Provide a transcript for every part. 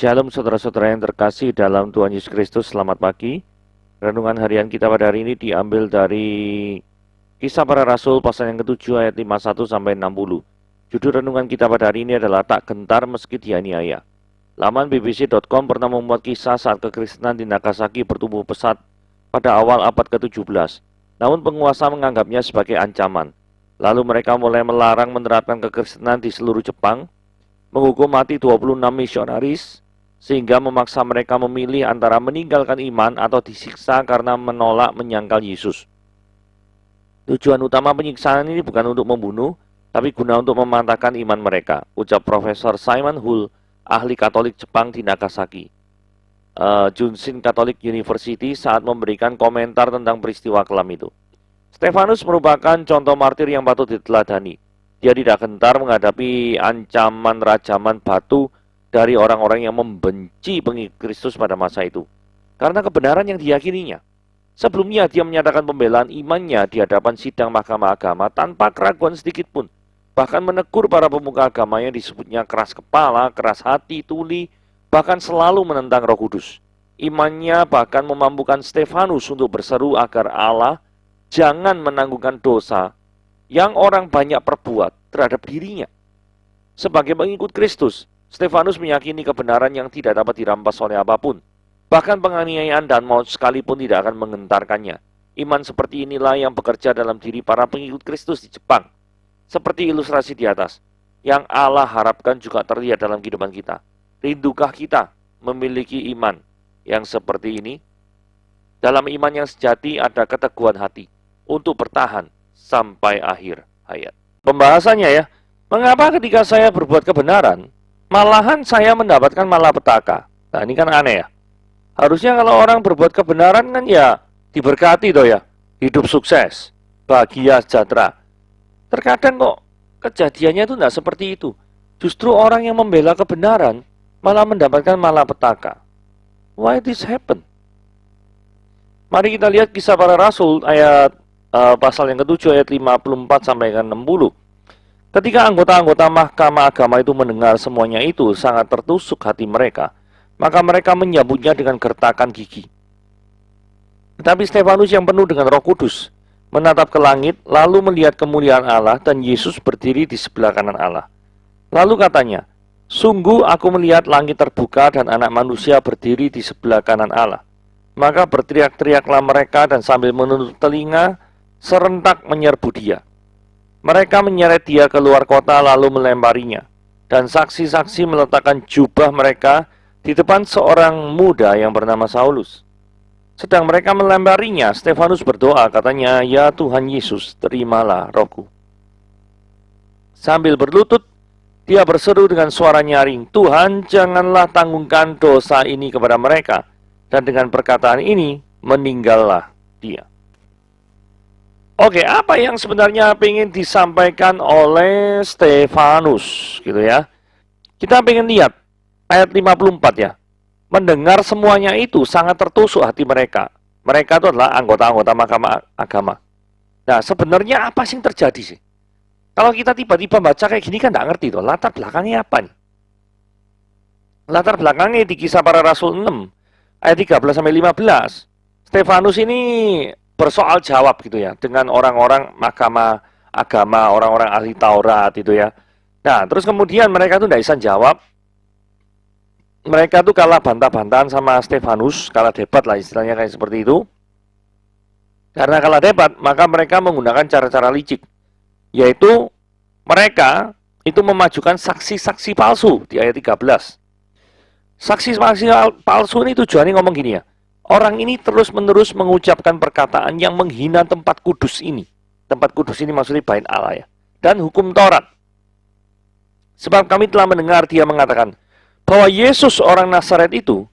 Shalom saudara-saudara yang terkasih dalam Tuhan Yesus Kristus, selamat pagi. Renungan harian kita pada hari ini diambil dari Kisah Para Rasul pasal yang ke-7 ayat 51 sampai 60. Judul renungan kita pada hari ini adalah Tak Gentar Meski Dianiaya. Laman bbc.com pernah memuat kisah saat kekristenan di Nagasaki bertumbuh pesat pada awal abad ke-17. Namun penguasa menganggapnya sebagai ancaman. Lalu mereka mulai melarang menerapkan kekristenan di seluruh Jepang, menghukum mati 26 misionaris, sehingga memaksa mereka memilih antara meninggalkan iman atau disiksa karena menolak menyangkal Yesus. Tujuan utama penyiksaan ini bukan untuk membunuh, tapi guna untuk mematahkan iman mereka, ucap Profesor Simon Hull, ahli Katolik Jepang di Nagasaki, Junshin Catholic University, saat memberikan komentar tentang peristiwa kelam itu. Stefanus merupakan contoh martir yang patut diteladani. Dia tidak gentar menghadapi ancaman rajaman batu dari orang-orang yang membenci pengikut Kristus pada masa itu, karena kebenaran yang diyakininya. Sebelumnya dia menyatakan pembelaan imannya di hadapan sidang mahkamah agama tanpa keraguan sedikit pun. Bahkan menegur para pemuka agama yang disebutnya keras kepala, keras hati, tuli, bahkan selalu menentang Roh Kudus. Imannya bahkan memampukan Stefanus untuk berseru agar Allah jangan menanggungkan dosa yang orang banyak perbuat terhadap dirinya. Sebagai pengikut Kristus, Stefanus meyakini kebenaran yang tidak dapat dirampas oleh apapun. Bahkan penganiayaan dan maut sekalipun tidak akan menggentarkannya. Iman seperti inilah yang bekerja dalam diri para pengikut Kristus di Jepang. Seperti ilustrasi di atas, yang Allah harapkan juga terlihat dalam kehidupan kita. Rindukah kita memiliki iman yang seperti ini? Dalam iman yang sejati ada keteguhan hati untuk bertahan sampai akhir hayat. Pembahasannya ya, mengapa ketika saya berbuat kebenaran, malahan saya mendapatkan malapetaka? Nah ini kan aneh ya. Harusnya kalau orang berbuat kebenaran kan ya diberkati toh ya, hidup sukses, bahagia, sejahtera. Terkadang kok kejadiannya itu tidak seperti itu. Justru orang yang membela kebenaran malah mendapatkan malapetaka. Why this happen? Mari kita lihat Kisah Para Rasul ayat pasal yang ke-7 ayat 54 sampai ke 60. Ketika anggota-anggota mahkamah agama itu mendengar semuanya itu, sangat tertusuk hati mereka. Maka mereka menyambutnya dengan gertakan gigi. Tetapi Stefanus yang penuh dengan Roh Kudus menatap ke langit, lalu melihat kemuliaan Allah dan Yesus berdiri di sebelah kanan Allah. Lalu katanya, "Sungguh aku melihat langit terbuka dan anak manusia berdiri di sebelah kanan Allah." Maka berteriak-teriaklah mereka dan sambil menutup telinga, serentak menyerbu dia. Mereka menyeret dia keluar kota lalu melemparinya. Dan saksi-saksi meletakkan jubah mereka di depan seorang muda yang bernama Saulus. Sedang mereka melemparinya, Stefanus berdoa, katanya, "Ya Tuhan Yesus, terimalah rohku." Sambil berlutut, dia berseru dengan suara nyaring, "Tuhan, janganlah tanggungkan dosa ini kepada mereka." Dan dengan perkataan ini, meninggallah dia. Oke, apa yang sebenarnya ingin disampaikan oleh Stefanus, gitu ya? Kita ingin lihat ayat 54 ya. Mendengar semuanya itu sangat tertusuk hati mereka. Mereka itu adalah anggota-anggota mahkamah agama. Nah, sebenarnya apa sih yang terjadi sih? Kalau kita tiba-tiba baca kayak gini kan nggak ngerti tuh, latar belakangnya apa nih? Latar belakangnya di Kisah Para Rasul 6 ayat 13 sampai 15. Stefanus ini bersoal jawab gitu ya dengan orang-orang mahkamah agama, orang-orang ahli Taurat itu ya. Nah, terus kemudian mereka tuh tidak bisa jawab. Mereka tuh kalah bantah-bantahan sama Stefanus, kalah debat lah istilahnya kayak seperti itu. Karena kalah debat, maka mereka menggunakan cara-cara licik, yaitu mereka itu memajukan saksi-saksi palsu di ayat 13. Saksi-saksi palsu ini tujuannya ngomong gini ya. Orang ini terus-menerus mengucapkan perkataan yang menghina tempat kudus ini. Tempat kudus ini maksudnya bait Allah ya. Dan hukum Taurat. Sebab kami telah mendengar dia mengatakan bahwa Yesus orang Nazaret itu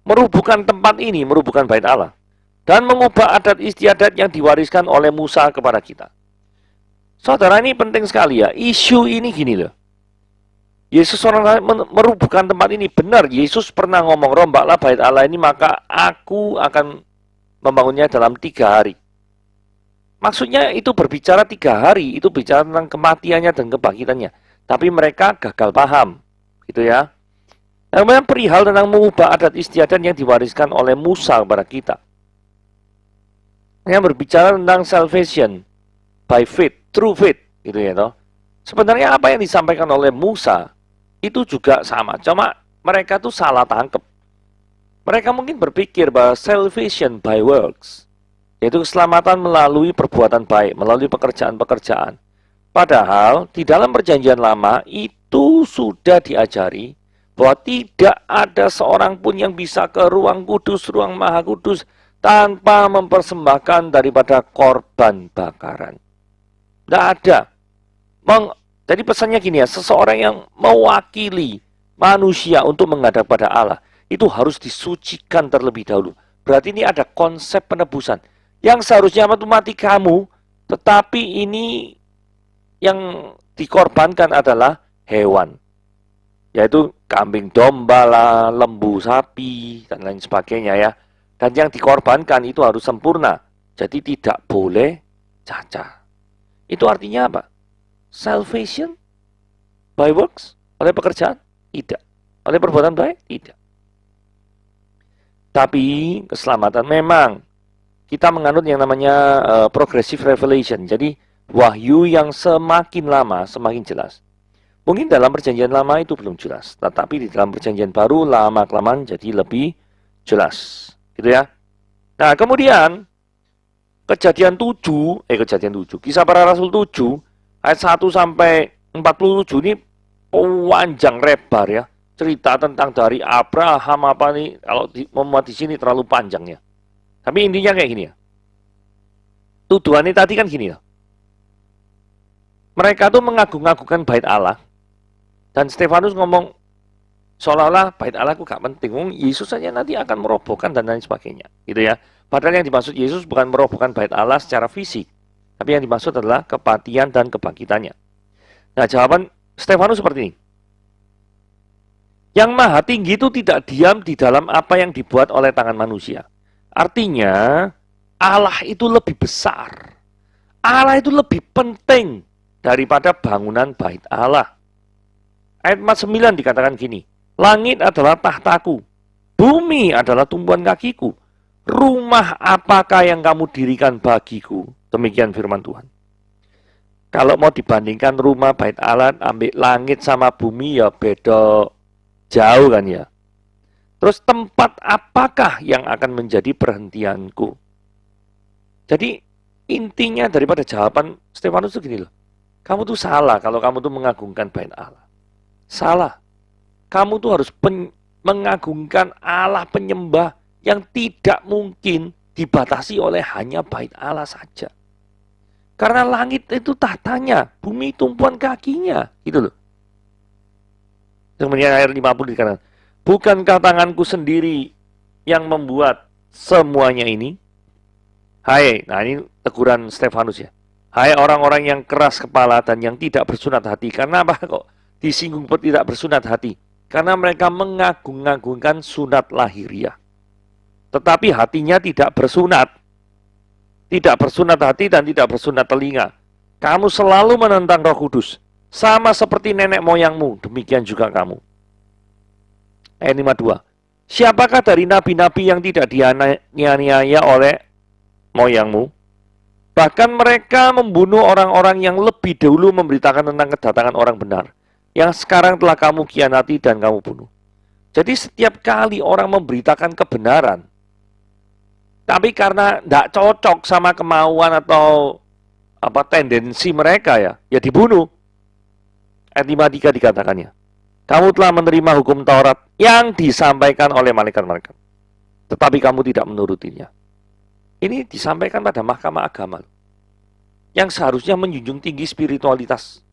merubuhkan tempat ini, merubuhkan bait Allah. Dan mengubah adat istiadat yang diwariskan oleh Musa kepada kita. Saudara, ini penting sekali ya. Isu ini gini loh. Yesus orang merubuhkan tempat ini. Benar, Yesus pernah ngomong, "Rombaklah bait Allah ini, maka aku akan membangunnya dalam 3 hari." Maksudnya itu berbicara 3 hari, itu bicara tentang kematiannya dan kebangkitannya. Tapi mereka gagal paham, gitu ya. Nah, kemudian perihal tentang mengubah adat istiadat yang diwariskan oleh Musa kepada kita. Yang berbicara tentang salvation by faith, true faith, gitu ya toh. Sebenarnya apa yang disampaikan oleh Musa itu juga sama, cuma mereka tuh salah tangkap. Mereka mungkin berpikir bahwa salvation by works, yaitu keselamatan melalui perbuatan baik, melalui pekerjaan-pekerjaan. Padahal di dalam perjanjian lama itu sudah diajari bahwa tidak ada seorang pun yang bisa ke ruang kudus, ruang maha kudus, tanpa mempersembahkan daripada korban bakaran. Tidak ada. Jadi pesannya gini ya, seseorang yang mewakili manusia untuk menghadap pada Allah, itu harus disucikan terlebih dahulu. Berarti ini ada konsep penebusan. Yang seharusnya mati kamu, tetapi ini yang dikorbankan adalah hewan. Yaitu kambing domba lah, lembu sapi, dan lain sebagainya ya. Dan yang dikorbankan itu harus sempurna. Jadi tidak boleh cacat. Itu artinya apa? Salvation by works? Oleh pekerjaan? Tidak. Oleh perbuatan baik? Tidak. Tapi keselamatan memang kita menganut yang namanya progressive revelation. Jadi wahyu yang semakin lama semakin jelas. Mungkin dalam perjanjian lama itu belum jelas, tetapi di dalam perjanjian baru lama-kelamaan jadi lebih jelas. Gitu ya. Nah, kemudian kejadian 7, Kisah Para Rasul 7 ayat 1 sampai 47 ini panjang lebar ya. Cerita tentang dari Abraham apa nih, kalau memuat di sini terlalu panjang ya. Tapi intinya kayak gini ya. Tuduhannya tadi kan gini ya. Mereka tuh mengagung-agungkan bait Allah. Dan Stefanus ngomong, seolah-olah bait Allah itu gak penting. Yesus saja nanti akan merobohkan dan lain sebagainya. Gitu ya. Padahal yang dimaksud Yesus bukan merobohkan bait Allah secara fisik. Tapi yang dimaksud adalah kepatian dan kebangkitannya. Nah, jawaban Stefanus seperti ini. Yang maha tinggi itu tidak diam di dalam apa yang dibuat oleh tangan manusia. Artinya, Allah itu lebih besar. Allah itu lebih penting daripada bangunan bait Allah. Ayat 49 dikatakan gini, langit adalah tahtaku, bumi adalah tumpuan kakiku. Rumah apakah yang kamu dirikan bagiku? Demikian firman Tuhan. Kalau mau dibandingkan rumah bait Allah, ambil langit sama bumi ya beda jauh kan ya. Terus tempat apakah yang akan menjadi perhentianku? Jadi intinya daripada jawaban Stefanus itu gini loh. Kamu tuh salah kalau kamu tuh mengagungkan bait Allah. Salah. Kamu tuh harus mengagungkan Allah penyembah yang tidak mungkin dibatasi oleh hanya bait Allah saja. Karena langit itu tahtanya, bumi tumpuan kakinya, gitu loh. Kemudian ayat 50 dikatakan, bukankah tanganku sendiri yang membuat semuanya ini? Hai, nah ini teguran Stefanus ya. Hai orang-orang yang keras kepala dan yang tidak bersunat hati. Karena apa kok disinggung tidak bersunat hati? Karena mereka mengagung-agungkan sunat lahiriah. Tetapi hatinya tidak bersunat. Tidak bersunat hati dan tidak bersunat telinga. Kamu selalu menentang Roh Kudus. Sama seperti nenek moyangmu, demikian juga kamu. Ayat 52. Siapakah dari nabi-nabi yang tidak dianiaya oleh moyangmu? Bahkan mereka membunuh orang-orang yang lebih dahulu memberitakan tentang kedatangan orang benar, yang sekarang telah kamu khianati dan kamu bunuh. Jadi setiap kali orang memberitakan kebenaran, tapi karena tidak cocok sama kemauan atau tendensi mereka ya dibunuh. Ayat 53 dikatakannya, kamu telah menerima hukum Taurat yang disampaikan oleh malaikat-malaikat, tetapi kamu tidak menurutinya. Ini disampaikan pada mahkamah agama yang seharusnya menjunjung tinggi spiritualitas.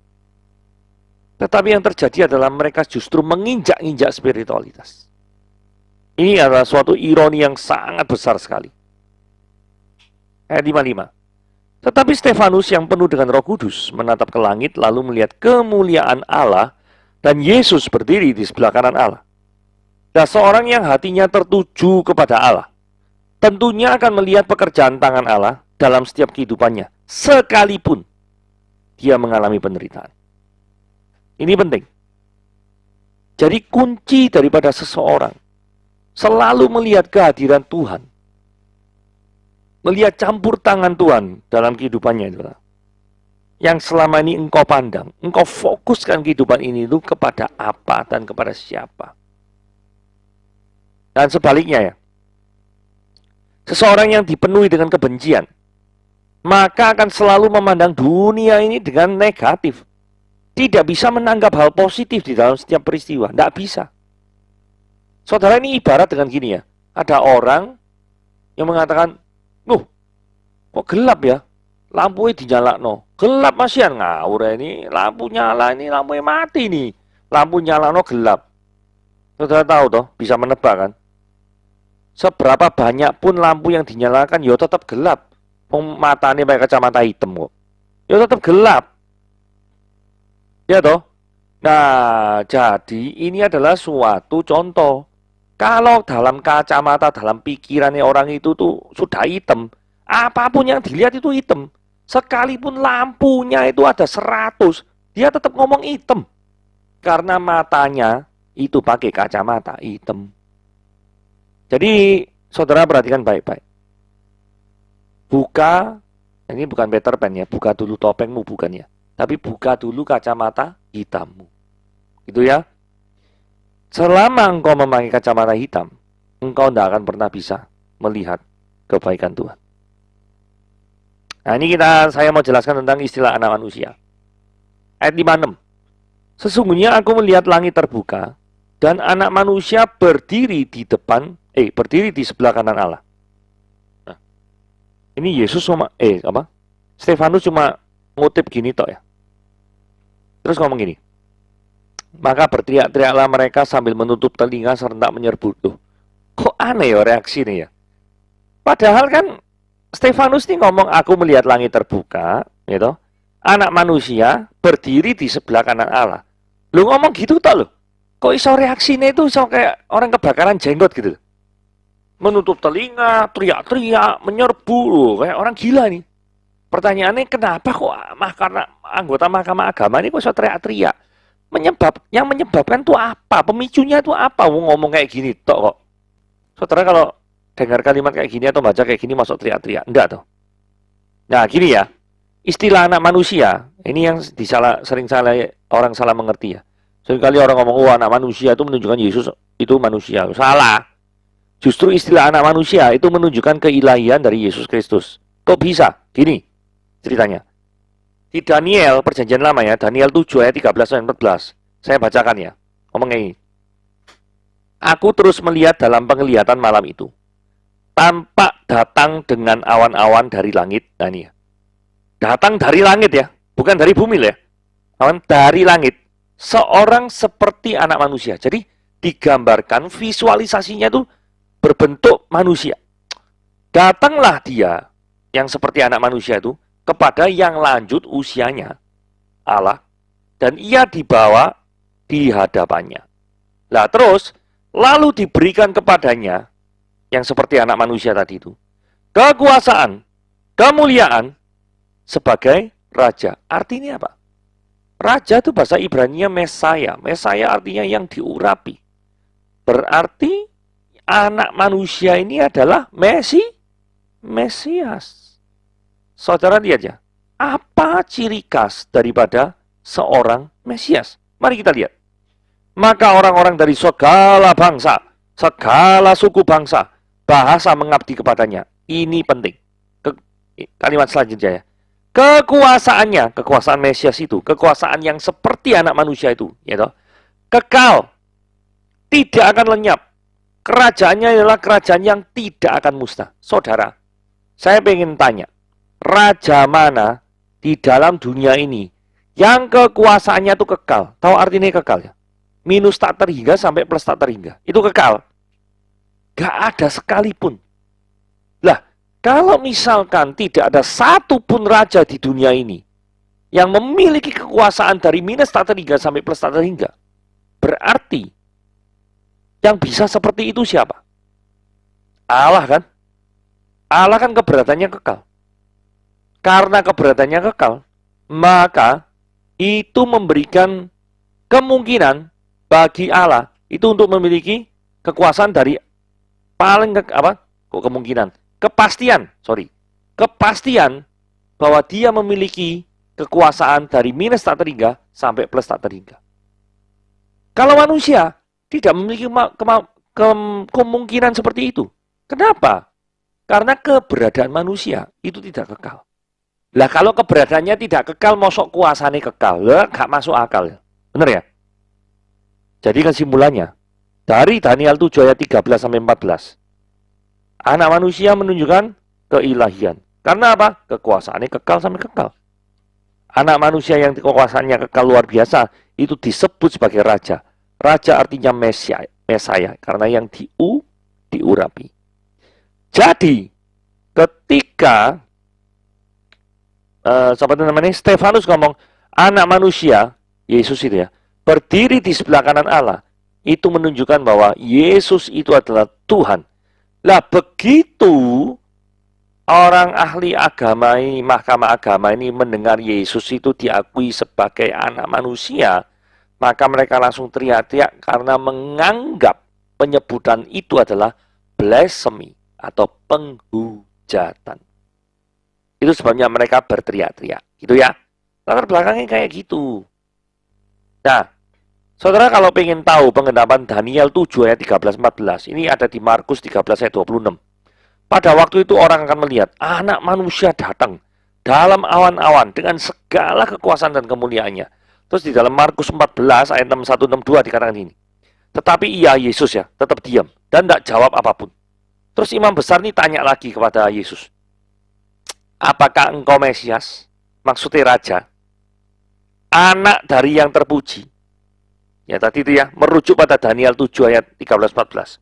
Tetapi yang terjadi adalah mereka justru menginjak-injak spiritualitas. Ini adalah suatu ironi yang sangat besar sekali. Ayat 55. Tetapi Stefanus yang penuh dengan Roh Kudus menatap ke langit lalu melihat kemuliaan Allah dan Yesus berdiri di sebelah kanan Allah. Dan seorang yang hatinya tertuju kepada Allah tentunya akan melihat pekerjaan tangan Allah dalam setiap kehidupannya, sekalipun dia mengalami penderitaan. Ini penting. Jadi kunci daripada seseorang selalu melihat kehadiran Tuhan, melihat campur tangan Tuhan dalam kehidupannya itu, yang selama ini engkau pandang, engkau fokuskan kehidupan ini itu kepada apa dan kepada siapa. Dan sebaliknya ya, seseorang yang dipenuhi dengan kebencian, maka akan selalu memandang dunia ini dengan negatif. Tidak bisa menanggap hal positif di dalam setiap peristiwa. Tidak bisa. Saudara, ini ibarat dengan gini ya. Ada orang yang mengatakan, kok gelap ya? Lampunya dinyala no. Gelap masian ngawur ini. Lampu nyala ini, lampunya mati nih. Lampu nyala no gelap. Saudara tahu toh, bisa menebak kan? Seberapa banyak pun lampu yang dinyalakan, ya tetap gelap. Matanya pakai kacamata hitam kok. Ya tetap gelap. Ya toh? Nah, jadi ini adalah suatu contoh. Kalau dalam kacamata, dalam pikirannya orang itu tuh sudah hitam, apapun yang dilihat itu hitam. Sekalipun lampunya itu ada 100, dia tetap ngomong hitam. Karena matanya itu pakai kacamata hitam. Jadi, saudara perhatikan baik-baik. Buka, ini bukan Peter Pan ya, buka dulu topengmu bukan ya. Tapi buka dulu kacamata hitammu. Gitu ya. Selama engkau memakai kacamata hitam, engkau tidak akan pernah bisa melihat kebaikan Tuhan. Nah, ini saya mau jelaskan tentang istilah anak manusia. Ayat 56. Sesungguhnya aku melihat langit terbuka dan anak manusia berdiri di sebelah kanan Allah. Nah, ini Yesus Stefanus cuma ngutip gini tok ya. Terus ngomong gini. Maka berteriak-teriaklah mereka sambil menutup telinga serentak menyerbu. Tuh, kok aneh ya reaksi ini ya. Padahal kan Stefanus ini ngomong aku melihat langit terbuka, gitu. Anak manusia berdiri di sebelah kanan Allah. Lu ngomong gitu tok lo. Kok iso reaksinya itu iso kayak orang kebakaran jenggot gitu. Menutup telinga, teriak-teriak, menyerbu loh, kayak orang gila nih. Pertanyaannya kenapa kok karena anggota Mahkamah Agama ini kok iso teriak-teriak? Yang menyebabkan itu apa? Pemicunya itu apa? Ngomong kayak gini tok kok. Saudara kalau dengar kalimat kayak gini atau baca kayak gini masuk teriak-teriak? Enggak toh. Nah, gini ya. Istilah anak manusia, ini yang sering orang salah mengerti ya. Seringkali orang ngomong, anak manusia itu menunjukkan Yesus itu manusia. Salah. Justru istilah anak manusia itu menunjukkan keilahian dari Yesus Kristus. Kok bisa? Gini ceritanya. Di Daniel, perjanjian lama ya, Daniel 7 ayat 13 dan 14. Saya bacakan ya. Ngomong ini. Aku terus melihat dalam penglihatan malam itu. Tampak datang dengan awan-awan dari langit. Nah ini ya. Datang dari langit ya. Bukan dari bumi ya. Awan dari langit. Seorang seperti anak manusia. Jadi digambarkan visualisasinya itu berbentuk manusia. Datanglah dia yang seperti anak manusia itu kepada yang lanjut usianya Allah, dan ia dibawa di hadapannya. Lah terus lalu diberikan kepadanya yang seperti anak manusia tadi itu kekuasaan, kemuliaan sebagai raja. Artinya apa? Raja itu bahasa Ibrani-nya Mesaya. Mesaya artinya yang diurapi. Berarti anak manusia ini adalah Mesias. Saudara lihat ya, apa ciri khas daripada seorang Mesias? Mari kita lihat. Maka orang-orang dari segala bangsa, segala suku bangsa, bahasa mengabdi kepadanya. Ini penting. Kalimat selanjutnya ya. Kekuasaannya, kekuasaan Mesias itu, kekuasaan yang seperti anak manusia itu, ya toh, kekal, tidak akan lenyap. Kerajaannya adalah kerajaan yang tidak akan musnah. Saudara, saya ingin tanya, raja mana di dalam dunia ini yang kekuasaannya itu kekal? Tahu artinya kekal ya? Minus tak terhingga sampai plus tak terhingga. Itu kekal. Gak ada sekalipun. Lah, kalau misalkan tidak ada satu pun raja di dunia ini yang memiliki kekuasaan dari minus tak terhingga sampai plus tak terhingga, berarti yang bisa seperti itu siapa? Allah kan? Allah kan keberatannya kekal. Karena keberatannya kekal, maka itu memberikan kemungkinan bagi Allah itu untuk memiliki kekuasaan dari paling kepastian bahwa dia memiliki kekuasaan dari minus tak terhingga sampai plus tak terhingga. Kalau manusia tidak memiliki kemungkinan seperti itu. Kenapa? Karena keberadaan manusia itu tidak kekal. Lah kalau keberadaannya tidak kekal, mosok kuasanya kekal. Lah gak masuk akal. Benar ya? Jadi kesimpulannya, dari Daniel 7 ayat 13 sampai 14. Anak manusia menunjukkan keilahian. Karena apa? Kekuasaannya kekal sampai kekal. Anak manusia yang kekuasaannya kekal luar biasa, itu disebut sebagai raja. Raja artinya Mesaya, karena yang diurapi. Jadi, ketika Stefanus ngomong, anak manusia, Yesus itu ya, berdiri di sebelah kanan Allah, itu menunjukkan bahwa Yesus itu adalah Tuhan. Lah begitu orang ahli agama ini, mahkamah agama ini mendengar Yesus itu diakui sebagai anak manusia, maka mereka langsung teriak-teriak karena menganggap penyebutan itu adalah blasphemy atau penghujatan. Itu sebabnya mereka berteriak-teriak, gitu ya. Latar belakangnya kayak gitu. Nah, saudara kalau ingin tahu pengendapan Daniel 7 ayat 13-14, ini ada di Markus 13 ayat 26. Pada waktu itu orang akan melihat anak manusia datang dalam awan-awan dengan segala kekuasaan dan kemuliaannya. Terus di dalam Markus 14 ayat 61-62 dikatakan ini. Tetapi ia, Yesus ya, tetap diam dan tidak jawab apapun. Terus imam besar ini tanya lagi kepada Yesus. Apakah engkau Mesias? Maksudnya raja. Anak dari yang terpuji. Ya tadi itu ya, merujuk pada Daniel 7 ayat 13-14.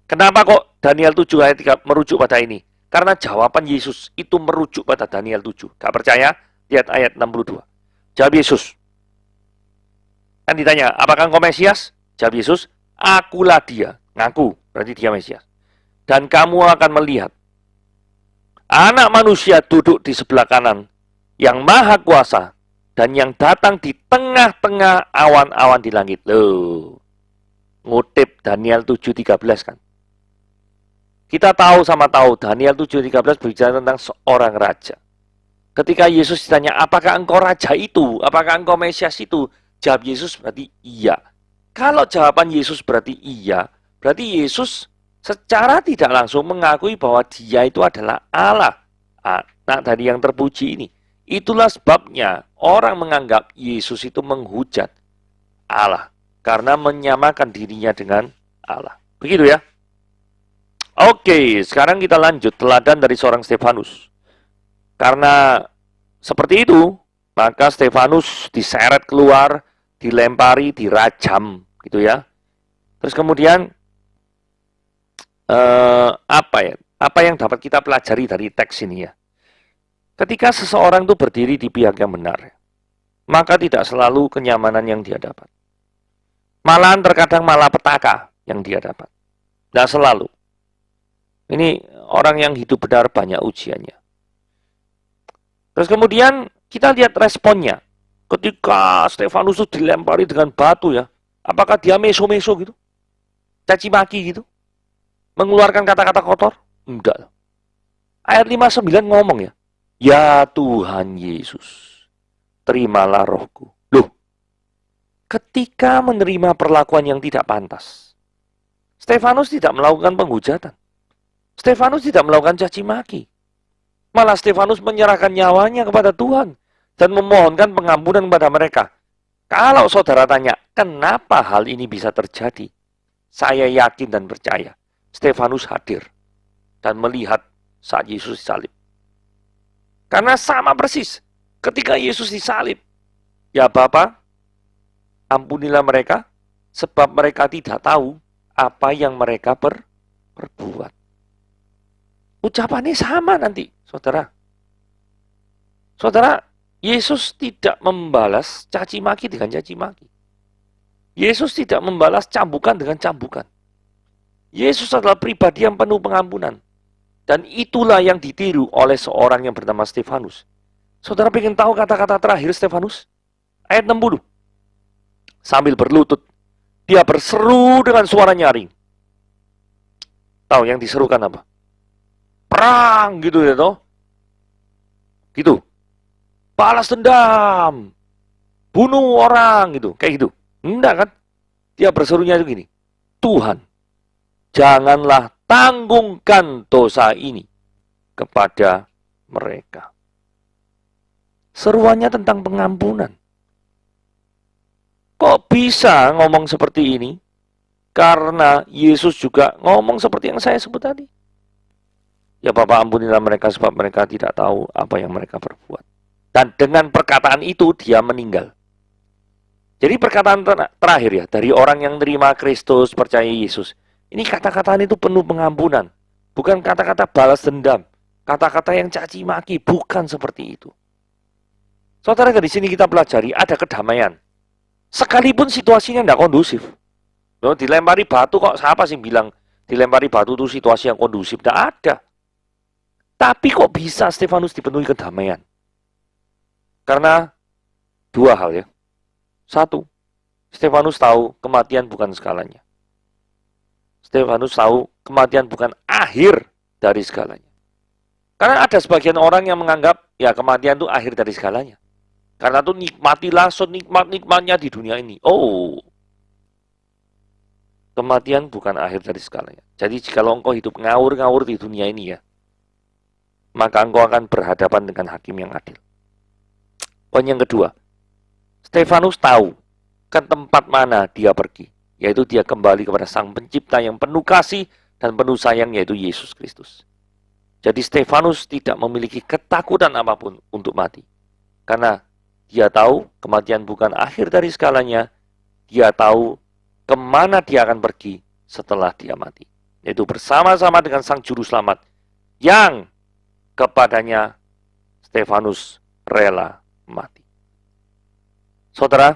Kenapa kok Daniel 7 ayat 3 merujuk pada ini? Karena jawaban Yesus itu merujuk pada Daniel 7. Gak percaya? Lihat ayat 62. Jawab Yesus. Kan ditanya, apakah engkau Mesias? Jawab Yesus, akulah dia. Ngaku, berarti dia Mesias. Dan kamu akan melihat anak manusia duduk di sebelah kanan yang maha kuasa dan yang datang di tengah-tengah awan-awan di langit. Loh, ngutip Daniel 7:13 kan. Kita tahu Daniel 7:13 berbicara tentang seorang raja. Ketika Yesus ditanya, apakah engkau raja itu? Apakah engkau Mesias itu? Jawab Yesus berarti iya. Kalau jawaban Yesus berarti iya, berarti Yesus secara tidak langsung mengakui bahwa dia itu adalah Allah, anak dari yang terpuji ini. Itulah sebabnya orang menganggap Yesus itu menghujat Allah karena menyamakan dirinya dengan Allah. Begitu ya. Oke, sekarang kita lanjut teladan dari seorang Stefanus. Karena seperti itu, maka Stefanus diseret keluar, dilempari, dirajam, gitu ya. Terus kemudian apa yang dapat kita pelajari dari teks ini ya? Ketika seseorang itu berdiri di pihak yang benar, maka tidak selalu kenyamanan yang dia dapat. Malahan terkadang malah petaka yang dia dapat. Tidak selalu. Ini orang yang hidup benar banyak ujiannya. Terus kemudian kita lihat responnya. Ketika Stefanus itu dilempari dengan batu ya, apakah dia meso-meso gitu? Caci maki gitu? Mengeluarkan kata-kata kotor? Enggak. Ayat 59 ngomong ya, ya Tuhan Yesus, terimalah rohku. Loh, ketika menerima perlakuan yang tidak pantas, Stefanus tidak melakukan penghujatan. Stefanus tidak melakukan caci maki. Malah Stefanus menyerahkan nyawanya kepada Tuhan dan memohonkan pengampunan kepada mereka. Kalau saudara tanya, kenapa hal ini bisa terjadi? Saya yakin dan percaya Stefanus hadir dan melihat saat Yesus disalib. Karena sama persis ketika Yesus disalib. Ya Bapa, ampunilah mereka sebab mereka tidak tahu apa yang mereka perbuat. Ucapannya sama nanti, saudara. Saudara, Yesus tidak membalas caci maki dengan caci maki. Yesus tidak membalas cambukan dengan cambukan. Yesus adalah pribadi yang penuh pengampunan. Dan itulah yang ditiru oleh seorang yang bernama Stefanus. Saudara ingin tahu kata-kata terakhir Stefanus? Ayat 60. Sambil berlutut Dia berseru dengan suara nyaring. Tahu yang diserukan apa? Perang gitu ya toh. Gitu. Balas dendam. Bunuh orang gitu. Kayak gitu. Enggak kan? Dia berserunya begini. Tuhan, janganlah tanggungkan dosa ini kepada mereka. Seruannya tentang pengampunan. Kok bisa ngomong seperti ini? Karena Yesus juga ngomong seperti yang saya sebut tadi. Ya Bapa, ampunilah mereka sebab mereka tidak tahu apa yang mereka perbuat. Dan dengan perkataan itu dia meninggal. Jadi perkataan terakhir ya, dari orang yang terima Kristus, percaya Yesus. Ini kata-kata itu penuh pengampunan. Bukan kata-kata balas dendam. Kata-kata yang caci maki, bukan seperti itu. Saudara, di sini kita pelajari ada kedamaian. Sekalipun situasinya tidak kondusif. Loh, dilempari batu kok siapa sih bilang dilempari batu itu situasi yang kondusif? Tidak ada. Tapi kok bisa Stefanus dipenuhi kedamaian? Karena dua hal ya. Satu, Stefanus tahu kematian bukan segalanya. Stefanus tahu kematian bukan akhir dari segalanya. Karena ada sebagian orang yang menganggap ya kematian itu akhir dari segalanya. Karena itu nikmatilah senikmat-nikmatnya di dunia ini. Oh, kematian bukan akhir dari segalanya. Jadi jikalau engkau hidup ngawur-ngawur di dunia ini ya, maka engkau akan berhadapan dengan hakim yang adil. Poin yang kedua, Stefanus tahu ke tempat mana dia pergi, yaitu dia kembali kepada Sang Pencipta yang penuh kasih dan penuh sayang, yaitu Yesus Kristus. Jadi Stefanus tidak memiliki ketakutan apapun untuk mati. Karena dia tahu kematian bukan akhir dari segalanya. Dia tahu kemana dia akan pergi setelah dia mati. Yaitu bersama-sama dengan Sang Juru Selamat yang kepadanya Stefanus rela mati. Saudara,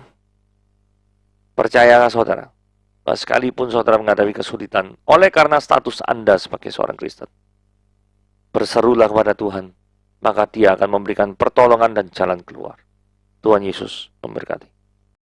percayalah saudara, bahwa sekalipun saudara menghadapi kesulitan oleh karena status Anda sebagai seorang Kristen, berserulah kepada Tuhan, maka Dia akan memberikan pertolongan dan jalan keluar. Tuhan Yesus memberkati.